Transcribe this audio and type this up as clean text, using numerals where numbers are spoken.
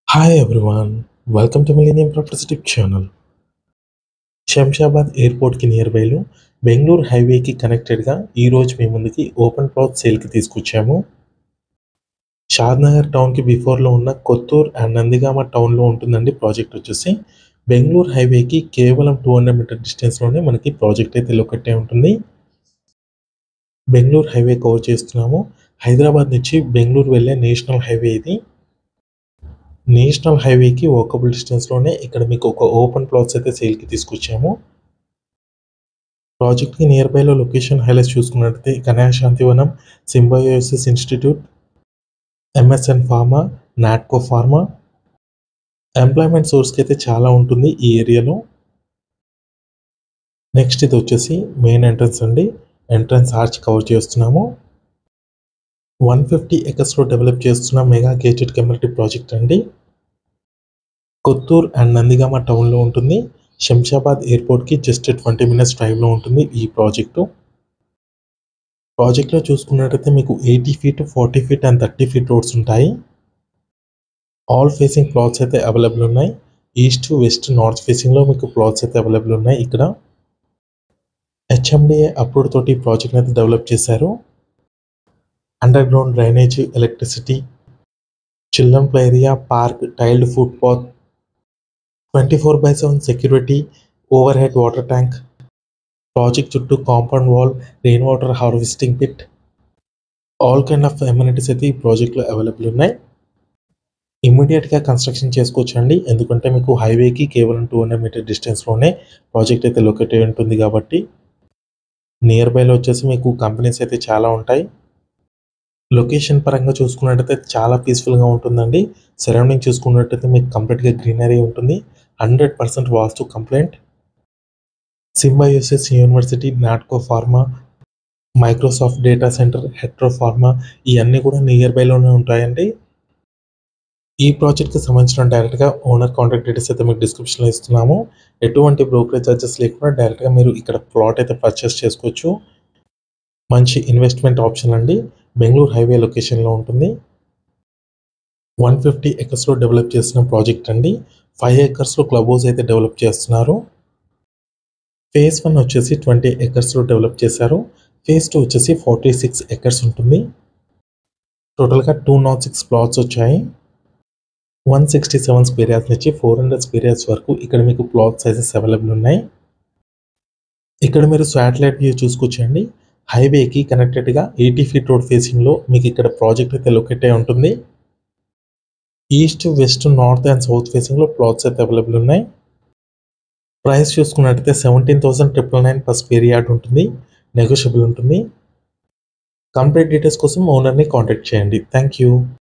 Hi everyone, welcome to Millennium Properties Tip channel. Shamshabad ఎయిర్పోర్ట్కి near బైలో Bengaluru హైవేకి కనెక్టెడ్గా ఈరోజు మీ ముందుకి ఓపెన్ ప్లాట్ సేల్కి తీసుకొచ్చాము. షాద్నగర్ టౌన్కి బిఫోర్లో ఉన్న కొత్తూర్ అండ్ నందిగామ టౌన్లో ఉంటుందండి ప్రాజెక్ట్ వచ్చేసి. బెంగళూరు హైవేకి కేవలం 200 మీటర్ డిస్టెన్స్లోనే మనకి ప్రాజెక్ట్ అయితే లొకేట్ అయి ఉంటుంది. బెంగళూరు హైవే కవర్ చేస్తున్నాము. హైదరాబాద్ నుంచి బెంగళూరు వెళ్ళే నేషనల్ హైవే ఇది. నేషనల్ హైవేకి వాకబుల్ డిస్టెన్స్లోనే ఇక్కడ మీకు ఒక ఓపెన్ ప్లాట్స్ అయితే సేల్కి తీసుకొచ్చాము. ప్రాజెక్ట్కి నియర్ బైలో లొకేషన్ హైలైట్స్ చూసుకున్నట్లయితే Kanya Shantivanam, symbiosis institute, MSN pharma, Natco pharma. Employment సోర్స్కి అయితే చాలా ఉంటుంది ఈ ఏరియాలో. నెక్స్ట్ ఇది వచ్చేసి మెయిన్ ఎంట్రన్స్ అండి. ఎంట్రన్స్ ఆర్చ్ కవర్ చేస్తున్నాము. 150 ఎకర్స్లో డెవలప్ చేస్తున్న మెగా గేటెడ్ కమ్యూనిటీ ప్రాజెక్ట్ అండి. కొత్తూర్ అండ్ నందిగామ టౌన్లో ఉంటుంది. శంషాబాద్ ఎయిర్పోర్ట్కి జస్ట్ 20 మినిట్స్ డ్రైవ్లో ఉంటుంది ఈ ప్రాజెక్టు. ప్రాజెక్ట్లో చూసుకున్నట్టయితే మీకు 80 feet, 40 feet and 30 feet roads ఉంటాయి. ఆల్ ఫేసింగ్ ప్లాట్స్ అయితే అవైలబుల్ ఉన్నాయి. ఈస్ట్, వెస్ట్, నార్త్ ఫేసింగ్లో మీకు ప్లాట్స్ అయితే అవైలబుల్ ఉన్నాయి. ఇక్కడ హెచ్ఎండిఏ అప్రూవ్ తోటి ప్రాజెక్ట్ అయితే డెవలప్ చేశారు. Underground drainage, electricity, children play area, park, tiled footpath, 24/7 security, overhead water tank, project చుట్టూ compound wall, rain water harvesting pit, all kind of amenities అయితే ఈ ప్రాజెక్ట్లో available ఉన్నాయి. ఇమ్మీడియట్గా construction చేసుకోవచ్చండి, ఎందుకంటే మీకు హైవేకి కేవలం 200 మీటర్ డిస్టెన్స్లోనే ప్రాజెక్ట్ అయితే లొకేట్ అయి ఉంటుంది కాబట్టి. నియర్ బైలో వచ్చేసి మీకు కంపెనీస్ అయితే చాలా ఉంటాయి. లొకేషన్ పరంగా చూసుకున్నట్టయితే చాలా పీస్ఫుల్గా ఉంటుందండి. సరౌండింగ్ చూసుకున్నట్టయితే మీకు కంప్లీట్గా గ్రీనరీ ఉంటుంది. 100% vastu compliant. Symbiosis university, Natco pharma, Microsoft data centre, Hetero pharma ఇవన్నీ కూడా నియర్ బైలోనే ఉంటాయండి. ఈ ప్రాజెక్ట్కి సంబంధించిన డైరెక్ట్గా ఓనర్ కాంటాక్ట్ డీటెయిల్స్ అయితే మీకు డిస్క్రిప్షన్లో ఇస్తున్నాము. ఎటువంటి బ్రోకరేజ్ చార్జెస్ లేకుండా డైరెక్ట్గా మీరు ఇక్కడ ప్లాట్ అయితే పర్చేస్ చేసుకోవచ్చు. మంచి ఇన్వెస్ట్మెంట్ ఆప్షన్ అండి. బెంగళూరు హైవే లొకేషన్లో ఉంటుంది. 150 ఎకర్స్లో డెవలప్ చేసిన ప్రాజెక్ట్ అండి. 5 ఎకర్స్లో క్లబ్ హౌస్ అయితే డెవలప్ చేస్తున్నారు. ఫేజ్ 1 వచ్చేసి 20 ఎకర్స్లో డెవలప్ చేశారు. ఫేజ్ 2 వచ్చేసి 46 ఎకర్స్ ఉంటుంది. టోటల్గా 206 ప్లాట్స్ వచ్చాయి. 167 స్క్వేర్ యార్డ్స్ నుంచి 400 స్క్వేర్ యార్డ్స్ వరకు ఇక్కడ మీకు ప్లాట్ సైజెస్ అవైలబుల్ ఉన్నాయి. ఇక్కడ మీరు శాటిలైట్ వ్యూ చూసుకోవచ్చండి. హైవేకి కనెక్టెడ్గా 80 ఫీట్ రోడ్ ఫేసింగ్లో మీకు ఇక్కడ ప్రాజెక్ట్ అయితే లొకేట్ అయి ఉంటుంది. East, west, north and south ఫేసింగ్లో ప్లాట్స్ అయితే అవైలబుల్ ఉన్నాయి. ప్రైస్ చూసుకున్నట్టయితే 17,999 పర్ స్క్వేర్ యార్డ్ ఉంటుంది. నెగోషియబుల్ ఉంటుంది. కంప్లీట్ డీటెయిల్స్ కోసం ఓనర్ని కాంటాక్ట్ చేయండి. Thank you.